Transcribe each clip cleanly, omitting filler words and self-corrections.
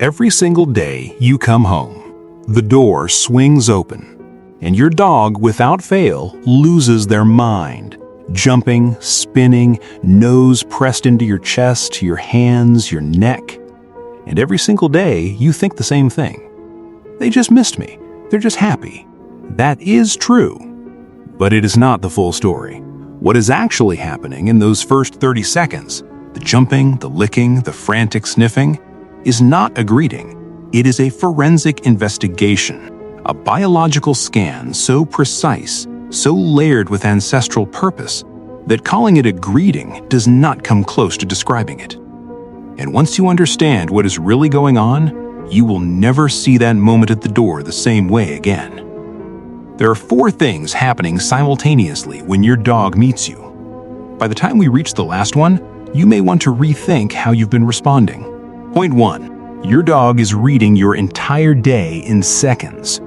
Every single day you come home, the door swings open, and your dog, without fail, loses their mind. Jumping, spinning, nose pressed into your chest, your hands, your neck. And every single day you think the same thing. They just missed me. They're just happy. That is true. But it is not the full story. What is actually happening in those first 30 seconds, the jumping, the licking, the frantic sniffing, is not a greeting. It is a forensic investigation, a biological scan so precise, so layered with ancestral purpose, that calling it a greeting does not come close to describing it. And once you understand what is really going on, you will never see that moment at the door the same way again. There are 4 things happening simultaneously when your dog meets you. By the time we reach the last one, you may want to rethink how you've been responding. Point 1. Your dog is reading your entire day in seconds.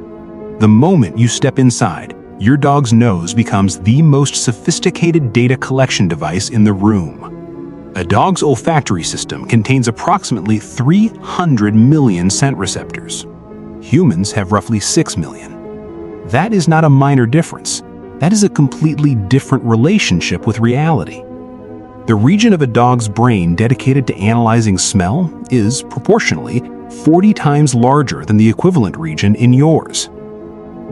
The moment you step inside, your dog's nose becomes the most sophisticated data collection device in the room. A dog's olfactory system contains approximately 300 million scent receptors. Humans have roughly 6 million. That is not a minor difference. That is a completely different relationship with reality. The region of a dog's brain dedicated to analyzing smell is, proportionally, 40 times larger than the equivalent region in yours.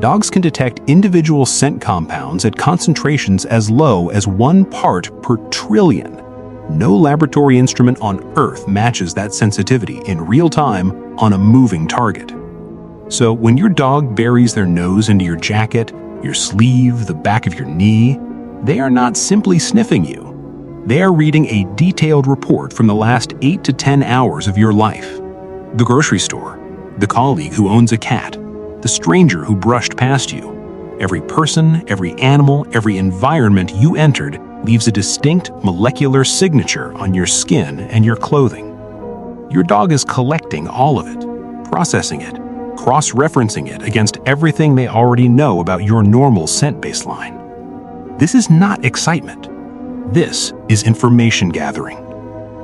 Dogs can detect individual scent compounds at concentrations as low as 1 part per trillion. No laboratory instrument on Earth matches that sensitivity in real time on a moving target. So when your dog buries their nose into your jacket, your sleeve, the back of your knee, they are not simply sniffing you. They are reading a detailed report from the last 8 to 10 hours of your life. The grocery store, the colleague who owns a cat, the stranger who brushed past you. Every person, every animal, every environment you entered leaves a distinct molecular signature on your skin and your clothing. Your dog is collecting all of it, processing it, cross-referencing it against everything they already know about your normal scent baseline. This is not excitement. This is information gathering.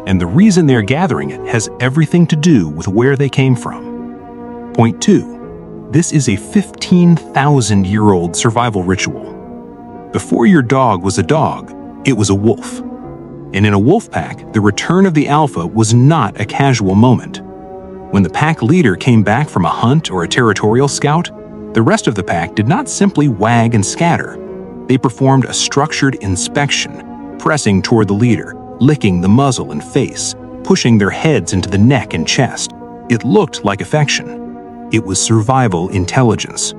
And the reason they're gathering it has everything to do with where they came from. Point 2. This is a 15,000-year-old survival ritual. Before your dog was a dog, it was a wolf. And in a wolf pack, the return of the alpha was not a casual moment. When the pack leader came back from a hunt or a territorial scout, the rest of the pack did not simply wag and scatter. They performed a structured inspection, pressing toward the leader, licking the muzzle and face, pushing their heads into the neck and chest. It looked like affection. It was survival intelligence.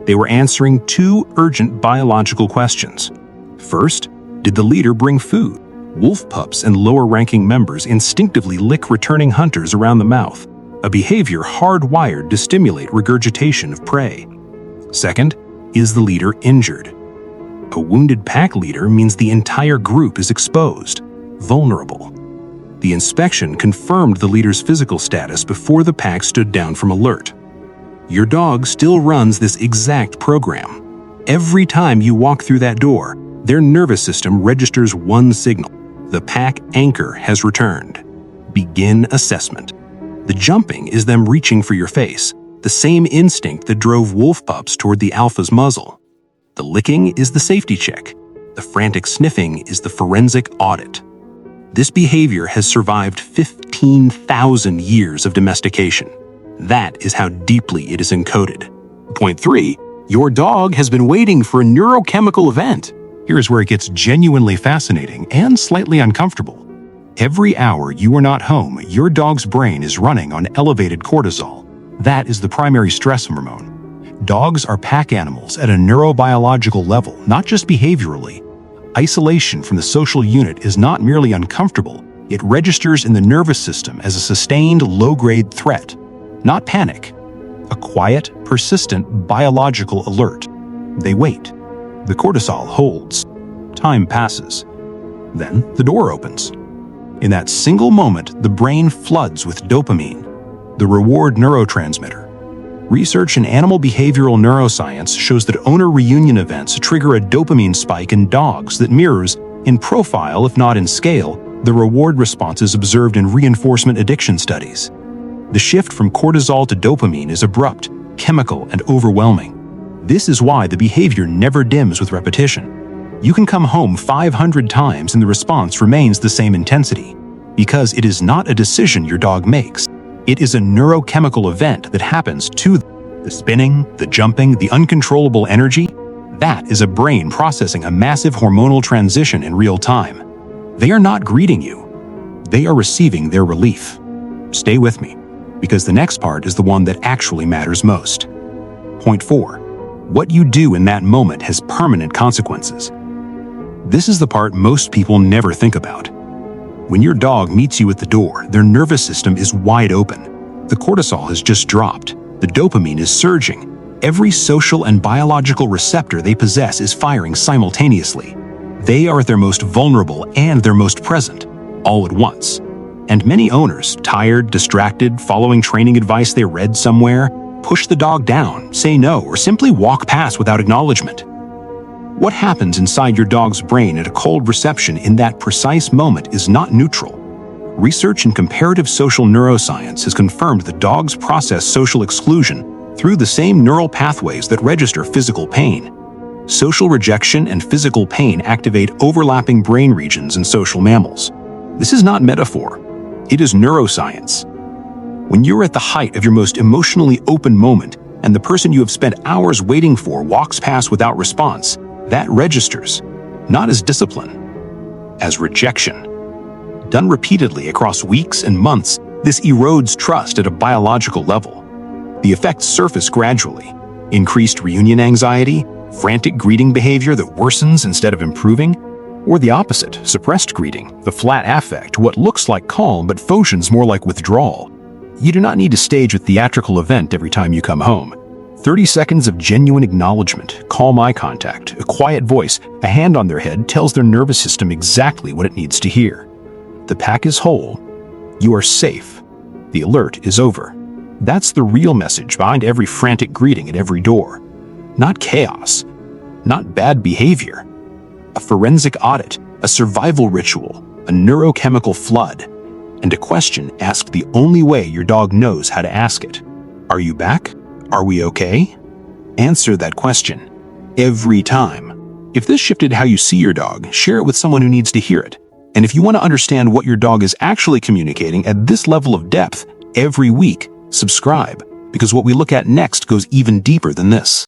They were answering 2 urgent biological questions. First, did the leader bring food? Wolf pups and lower-ranking members instinctively lick returning hunters around the mouth, a behavior hardwired to stimulate regurgitation of prey. Second, is the leader injured? A wounded pack leader means the entire group is exposed, vulnerable. The inspection confirmed the leader's physical status before the pack stood down from alert. Your dog still runs this exact program. Every time you walk through that door, their nervous system registers one signal. The pack anchor has returned. Begin assessment. The jumping is them reaching for your face, the same instinct that drove wolf pups toward the alpha's muzzle. The licking is the safety check. The frantic sniffing is the forensic audit. This behavior has survived 15,000 years of domestication. That is how deeply it is encoded. Point 3. Your dog has been waiting for a neurochemical event. Here's where it gets genuinely fascinating and slightly uncomfortable. Every hour you are not home, your dog's brain is running on elevated cortisol. That is the primary stress hormone. Dogs are pack animals at a neurobiological level, not just behaviorally. Isolation from the social unit is not merely uncomfortable, it registers in the nervous system as a sustained low-grade threat, not panic. A quiet, persistent biological alert. They wait. The cortisol holds. Time passes. Then the door opens. In that single moment, the brain floods with dopamine, the reward neurotransmitter. Research in animal behavioral neuroscience shows that owner reunion events trigger a dopamine spike in dogs that mirrors, in profile if not in scale, the reward responses observed in reinforcement addiction studies. The shift from cortisol to dopamine is abrupt, chemical, and overwhelming. This is why the behavior never dims with repetition. You can come home 500 times and the response remains the same intensity, because it is not a decision your dog makes. It is a neurochemical event that happens to the spinning, the jumping, the uncontrollable energy. That is a brain processing a massive hormonal transition in real time. They are not greeting you. They are receiving their relief. Stay with me, because the next part is the one that actually matters most. Point 4. What you do in that moment has permanent consequences. This is the part most people never think about. When your dog meets you at the door, their nervous system is wide open. The cortisol has just dropped. The dopamine is surging. Every social and biological receptor they possess is firing simultaneously. They are at their most vulnerable and their most present, all at once. And many owners, tired, distracted, following training advice they read somewhere, push the dog down, say no, or simply walk past without acknowledgement. What happens inside your dog's brain at a cold reception in that precise moment is not neutral. Research in comparative social neuroscience has confirmed that dogs process social exclusion through the same neural pathways that register physical pain. Social rejection and physical pain activate overlapping brain regions in social mammals. This is not metaphor. It is neuroscience. When you're at the height of your most emotionally open moment and the person you have spent hours waiting for walks past without response, that registers, not as discipline, as rejection. Done repeatedly across weeks and months, this erodes trust at a biological level. The effects surface gradually: increased reunion anxiety, frantic greeting behavior that worsens instead of improving, or the opposite, suppressed greeting, the flat affect, what looks like calm but functions more like withdrawal. You do not need to stage a theatrical event every time you come home. 30 seconds of genuine acknowledgement, calm eye contact, a quiet voice, a hand on their head tells their nervous system exactly what it needs to hear. The pack is whole. You are safe. The alert is over. That's the real message behind every frantic greeting at every door. Not chaos. Not bad behavior. A forensic audit, a survival ritual, a neurochemical flood, and a question asked the only way your dog knows how to ask it. Are you back? Are we okay? Answer that question. Every time. If this shifted how you see your dog, share it with someone who needs to hear it. And if you want to understand what your dog is actually communicating at this level of depth every week, subscribe, because what we look at next goes even deeper than this.